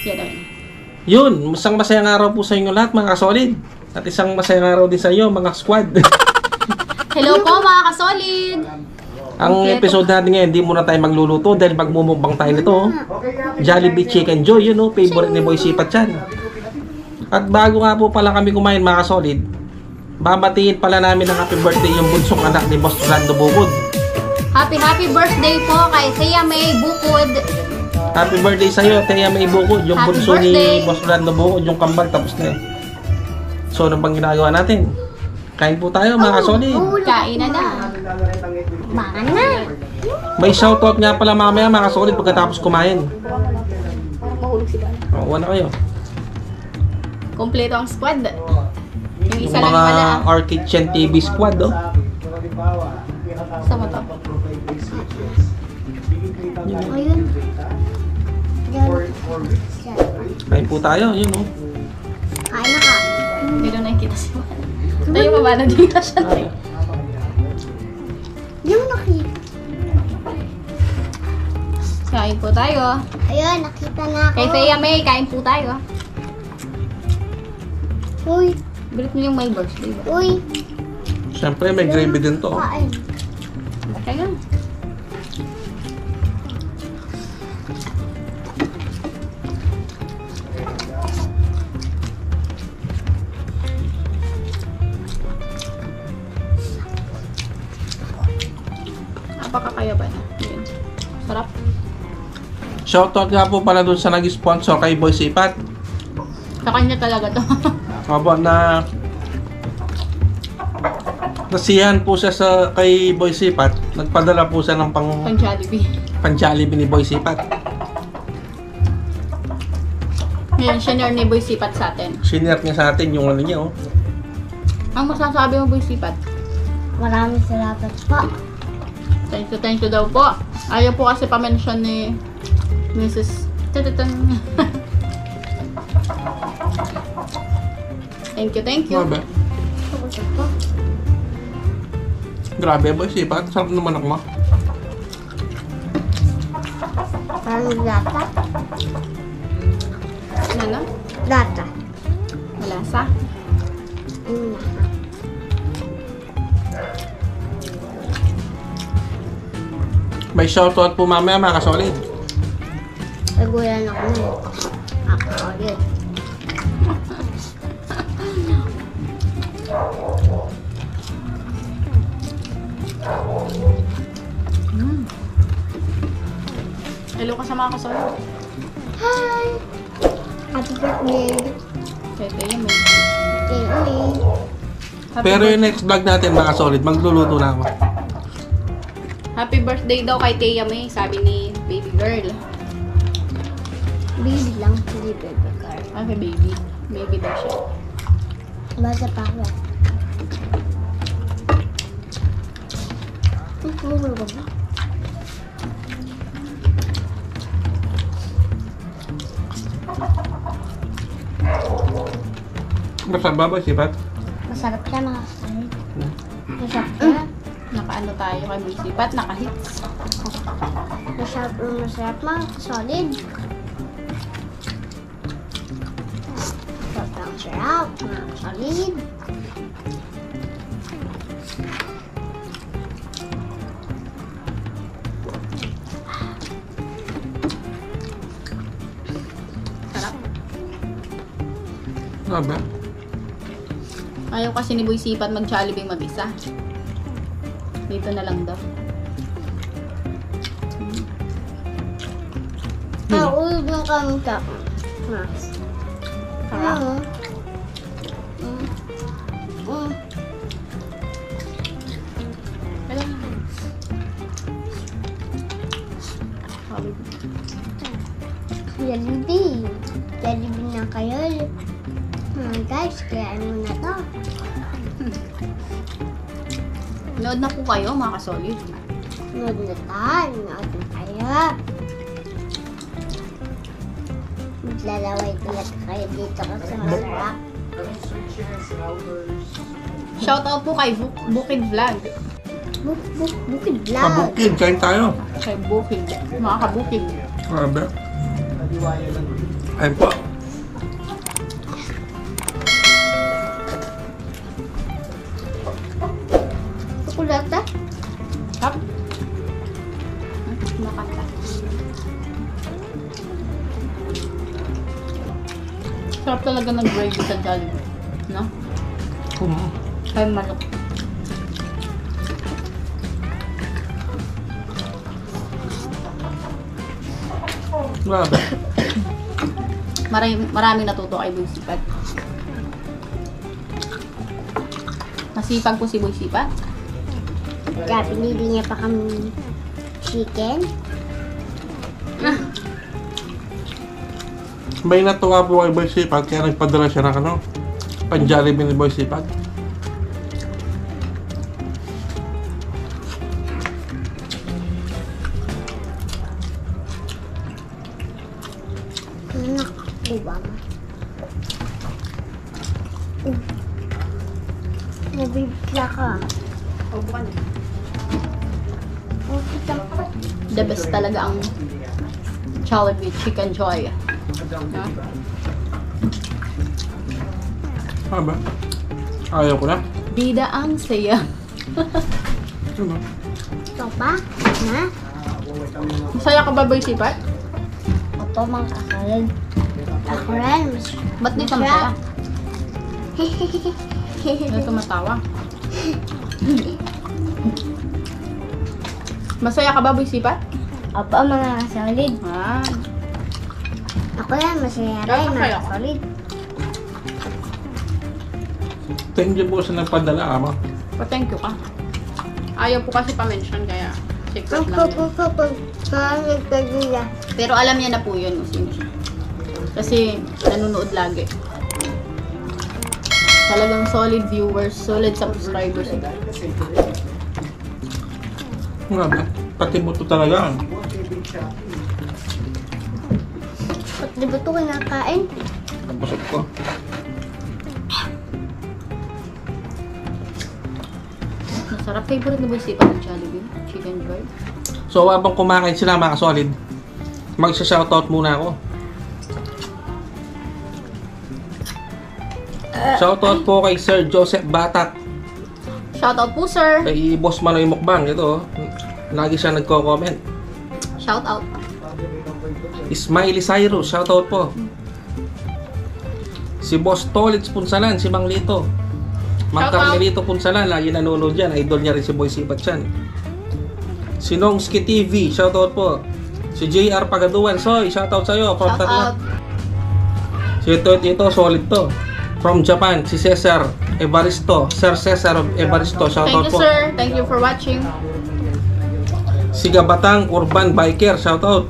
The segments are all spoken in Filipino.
Yan o. Yun, isang masayang araw po sa inyo lahat mga kasolid. At isang masayang araw din sa iyo mga squad. Hello po mga kasolid! Ang episode natin ngayon, hindi muna tayo magluluto dahil magmumukbang tayo nito. Jollibee Chicken Joy, yun o, favorite ni Boy Sipat yan. At bago nga po pala kami kumain mga kasolid, babatiin pala namin ng happy birthday yung bunsong anak ni Boss Rolando Bukod. Happy birthday po kay Thea May Bukod. Happy birthday sa'yo, Thea May Bukod. Yung Happy bunso birthday. ni Boss Rolando Bukod, yung kambal, tapos na eh. So, ano bang ginagawa natin? Kain po tayo mga kasolid. Kain na. Makan na. May shoutout nga pala mamaya mga kasolid pagkatapos kumain. Mahulog si Bala. Oo, ano kayo? Kompleto ang squad. Yung Yung isa lang mga pala. Our Kitchen TV squad, oh. Sa mo to. Ayun. Kain po tayo, yun oh. Kain na ka. Hindi doon nakikita si Bala. Tayo pa ba na di ka siya? Hindi mo nakita. Kain po tayo. Ayun, nakita na ako. Kay Thea May, kain po tayo. Uy, Bilit mo yung my birthday ba? uy. Siyempre may gravy din to, oh. Kain. Kaya napakakaya ba na? Yun. Sarap. Shoutout nga po pala dun sa nag-sponsor kay Boy Sipat. Sa kanya talaga to. Aba na nasiyahan po siya sa kay Boy Sipat. Nagpadala po siya ng Pang Jollibee. Jollibee ni Boy Sipat. Ngayon, senior ni Boy Sipat sa atin. Sinert niya sa atin yung ano niya, oh. Ang masasabi mo, Boy Sipat? Maraming salamat po. Thank you daw po. Ayaw po kasi pa-mention ni Mrs. Tatan. Thank you. Grabe. Kapag po. Grabe, Boy Sipat. Sarap naman ako mo. Parang lata. Ano? Lata. Malasa? Una. May shoutout po mamaya mga kasolid. Nagulan ako na. Ako ulit. Hello ka sa mga kasolid. Hi! Happy birthday. Kaya tayo mo. Okay, uy. Pero yung next vlog natin mga kasolid, magluluto na ako. Happy birthday daw kay Thea May, sabi ni baby girl. Baby lang. Hindi baby girl. Okay, baby. Baby daw siya. Basta pa ako. Tumulong ka ba? Masarap ba Boy Sipat? Masarap siya mga kasalit. Masarap siya. Nakaano tayo kay Boy Sipat, naka-hits. Masarap mga kasolid. Sarap mga kasolid. Sarap. Grabe. Ayaw kasi ni Boy Sipat mag-Jollibee mag-isa. Dito na lang daw. Ulog ng kami ka. Sarap. Jollibee. Jollibee na kayo. Guys, kayaan mo na to. Nood na po kayo mga kasolid. Nood na tayo. Nood na tayo. Maglalaway talaga kayo dito kasi masarap. Shoutout po kay Bukid Vlog. Bukid vlog. Pabukid, kain tayo. Kay Bukid. Mga kabukid. Grabe. Ayun po. Chocolate. Sarap. Makanta. Sarap talaga ng gravy sa Jollibee. No? Kaya manok. Grabe. Maraming natuto kay Boy Sipat. Masipag po si Boy Sipat. Kaya pinili niya pa kami chicken. May natuwa po kay Boy Sipat kaya nagpadala siya ng ano, pan-Jollibee ni Boy Sipat. Anak, diba ma? Nabibigla ka. Opo ka na. Okay ka pa. The best talaga ang Jollibee Chicken Joy. No? Ano ba? Ayaw ko na. Bida ang saya. Ano? Ito pa? Ha? Masaya ka ba, Boy Sipat? Opo, mga kasalad. Ako rin. Ba't di ka masaya? Ano tumatawa? Masaya ka ba, Boy Sipat? Opo, mga kasalad. Ah. Ako rin, masaya rin, Masaya mga ka? kasalad. Thank you po sa nagpadala, ama. Pa-thank you ka. Ayaw po kasi pa-mention kaya secret lang yun. Pero alam niya na po yun kung sino siya. Kasi nanonood lagi. Talagang solid viewers, solid subscribers. Grabe. Pati mo to talaga. Ba't di ba ito kinakain? Ang busog ko. Masarap. Favorite na ba si Pang Jollibee? Chicken Joy? So, habang kumakain sila mga solid, magsa-shoutout muna ako. Shoutout po kay Sir Joseph Batak, Shoutout po, sir! kay Boss Manoy Mukbang. Ito, lagi siya nagko-comment. Shoutout. Smiley Cyrus, shoutout po. Si Boss Tolits Punsalan, si Mang Lito. Mang Shoutout. Carmelito Punsalan, lagi nanonood yan. Idol niya rin si Boy Sipat yan. Si Nongski TV, shoutout po. Si JR Pagaduan, Soy, shoutout sa'yo. From Shoutout. Tarlac. Si ito, solid to. From Japan, si Cesar Evaristo. Sir Cesar Evaristo, Thank shoutout you, po. sir. Thank you for watching. Si Gabatang Urban Biker, shoutout.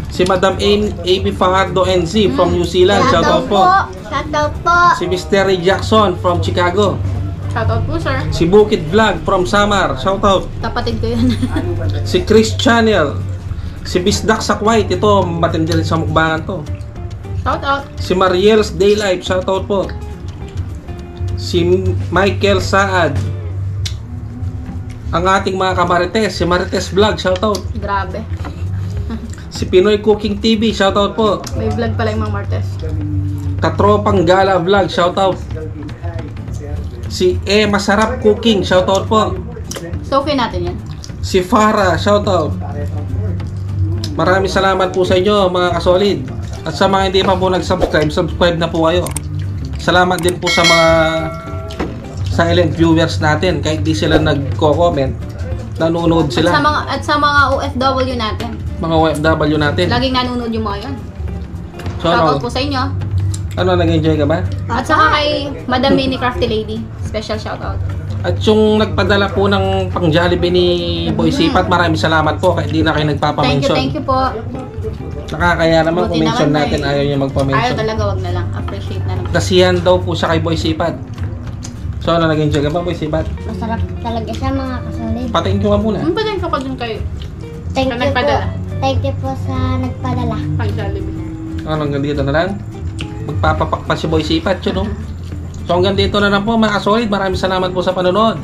Si Madam AP Fajardo NZ from New Zealand, shoutout po. Shoutout po. Si Mr. Ray Jackson from Chicago. Shoutout po, sir. Si Bukid Vlog from Samar, shoutout. Kapatid ko yun. Si Chris Channel. Si Bisdak sa Kuwait, ito matindi rin sa mukbangan to. Shoutout. Si Mariel's Daylife, shoutout po. Si Michael Saad. Ang ating mga kamarites, si Marites Vlog, shoutout. Grabe. Si Pinoy Cooking TV, shoutout po. May vlog pala yung mga Martes. Katropang Gala Vlog, shoutout. Si Masarap Cooking, shoutout po. So, okay natin yan. Si Farah, shoutout. Maraming salamat po sa inyo mga kasolid. At sa mga hindi pa po nag-subscribe, subscribe na po kayo. Salamat din po sa mga silent viewers natin. Kahit di sila nagko-comment, nanonood sila. At sa mga OFW natin. Mga OFW natin. Laging nanonood yung mga yun. So, Shoutout po sa inyo. ano, nag-enjoy ka ba? At saka kay Madam Mini Crafty Lady. Special shoutout. At yung nagpadala po ng pang Jollibee ni Boy Sipat, maraming salamat po. Kahit di na kayo nagpapamention. Thank you po. Nakakaya naman Buti kung mention naman, natin, eh. ayaw niya Ayaw magpa-mention. talaga, wag na lang. Appreciate na lang. Kasihan daw po siya kay Boy Sipat. So, ano, nag-enjoy ka ba, Boy Sipat? Masarap talaga siya, mga kasalid. Patingin ko ka muna. Ano ba din ka dun kayo? Thank Sa you po. nagpadala. Thank you po sa nagpadala. Pang Jollibee. Ano, hanggang dito na lang. Magpapapak pa si Boy Sipat, yun, no? So, hanggang dito na lang po, mga kasolid. Maraming salamat po sa panonood.